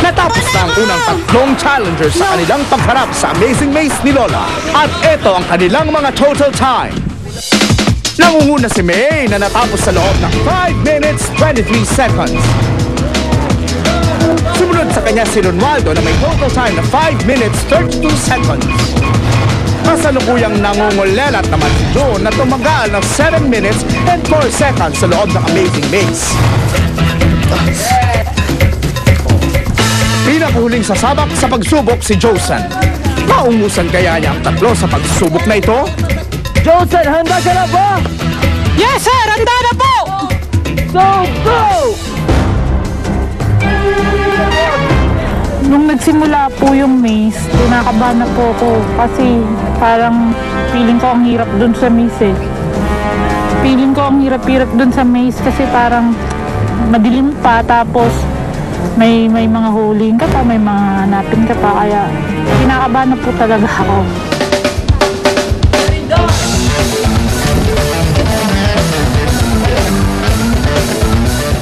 Natapos na ang unang tatlong challengers sa kanilang pagharap sa Amazing Maze ni Lola. At ito ang kanilang mga total time. Nangunguna si May na natapos sa loob ng 5 minutes 23 seconds. Sumunod sa kanya si Ronaldo na may total time na 5 minutes 32 seconds. Kasalukuyang nangungulelat naman si June na tumagal ng 7 minutes and 4 seconds sa loob ng Amazing Maze. Pinakahuling sasabak sa pagsubok si Josan. Maungusan kaya niya ang tatlo sa pagsubok na ito? Josan, handa ka na ba? Yes, sir! Handa na po! So, go! Nung nagsimula po yung maze, kinakabahan na po ako kasi parang feeling ko ang hirap dun sa maze eh. Feeling ko ang hirap-hirap dun sa maze kasi parang madilim pa tapos may mga huling ka pa, may mga hanapin ka pa kaya kinakabahan na po talaga ako.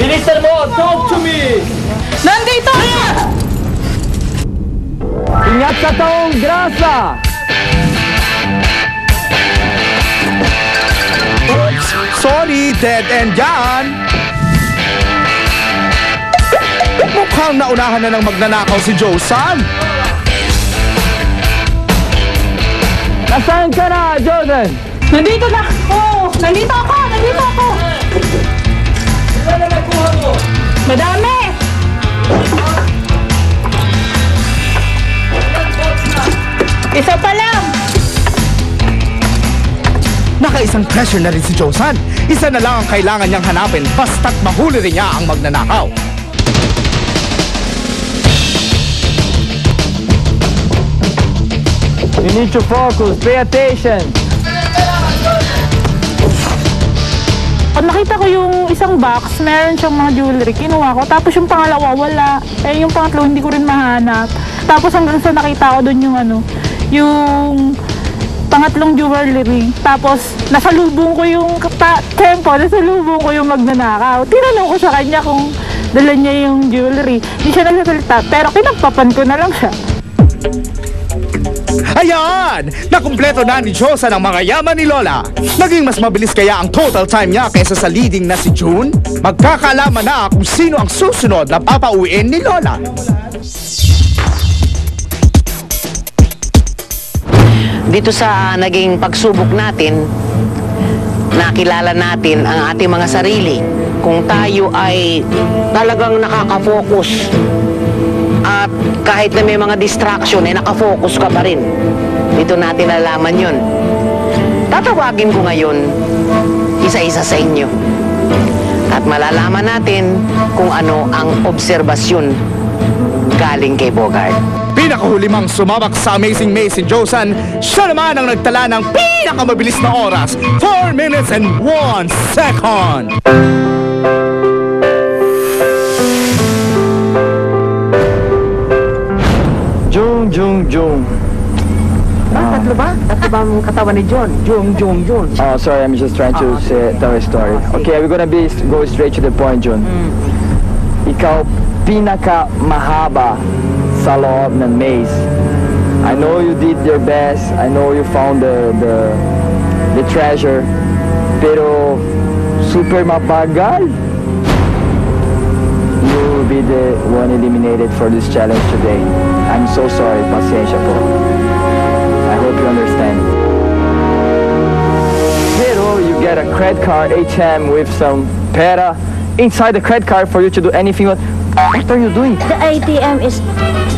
Bilisan mo! Talk to me! Nandito! Ingat sa taong grasa! Oops! Sorry, dead end yan! Mukhang naunahan na ng magnanakaw si Josan. Nasaan ka na, Josan? Nandito na! Oh, nandito ako! Nandito ako! Ano na nakuha mo? Madami! Isa pa lang! Nakaisang treasure na rin si Josan. Isa na lang ang kailangan niyang hanapin basta't mahuli rin niya ang magnanakaw. You need to focus. Pay attention. Pag nakita ko yung isang box, meron siyang mga jewelry, kinuha ko. Tapos yung pangalawa, wala. Eh, yung pangatlo, hindi ko rin mahanap. Tapos hanggang sa nakita ko doon yung yung pangatlong jewelry. Tapos, nasalubong ko yung nasalubong ko yung magnanakaw. Tinanong ko sa kanya kung dala niya yung jewelry. Hindi siya nagsasalita, pero kinagpapan ko na lang siya. Ayan! Nakumpleto na ni Josan ang mga yaman ni Lola. Naging mas mabilis kaya ang total time niya kaysa sa leading na si June? Magkakalaman na kung sino ang susunod na papauwiin ni Lola. Dito sa naging pagsubok natin, nakilala natin ang ating mga sarili. Kung tayo ay talagang nakaka-focus at kahit na may mga distraction, nakafocus ka pa rin. Dito natin nalaman yun. Tatawagin ko ngayon isa-isa sa inyo. At malalaman natin kung ano ang obserbasyon galing kay Bogart. Pinakahuli mang sumabak sa Amazing Maze si Josan, siya naman ang nagtala ng pinakamabilis na oras, 4 minutes and 1 second. Jung. Tatlo ba? Tatlo ba ang katawan ni John? Jung. Oh, sorry, I'm just trying to tell a story. Okay, we're gonna go straight to the point, Jun. Ikaw pinaka-mahaba sa loob ng maze. I know you did your best. I know you found the treasure. Pero super mabagal. You will be the one eliminated for this challenge today. I'm so sorry, pasensya po. I hope you understand. Pero you get a credit card ATM with some pera inside the credit card for you to do anything. What are you doing? The ATM is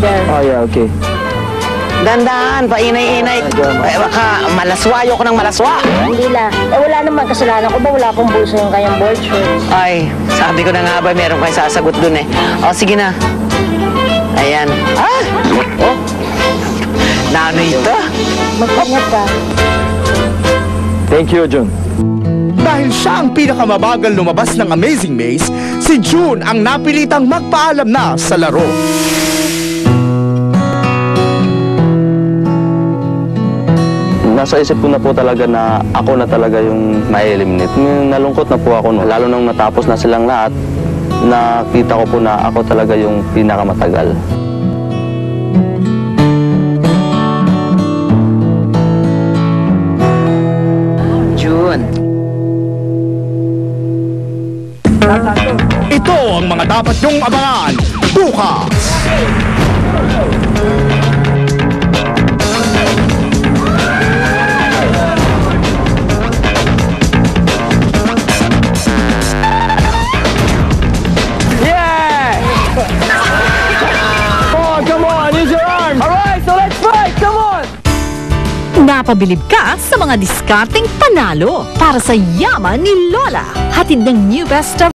there. Oh yeah, okay. Dandan, painay-inay. Baka malaswayo ko ng malaswa. Hindi lang. Eh wala naman kasalanan ko ba? Wala akong bulsa yung kanyang board shorts. Ay, sabi ko na nga ba, meron kayo sasagot dun eh. O, sige na. Ayan. Ah! Oh! Nano ito? Mag-ingat ka. Thank you, Jun. Dahil siya ang pinakamabagal lumabas ng Amazing Maze, si June ang napilitang magpaalam na sa laro. Nasa isip ko na po talaga na ako na talaga yung ma-eliminate. Nalungkot na po ako, no? Lalo nang natapos na silang lahat, nakita ko po na ako talaga yung pinakamatagal. Ito ang mga dapat nyong abangan bukas. Yeah! Come on, use your arms! Alright, so let's fight! Come on! Napabilib ka sa mga diskarteng panalo para sa yaman ni Lola. Hatid ng New Best of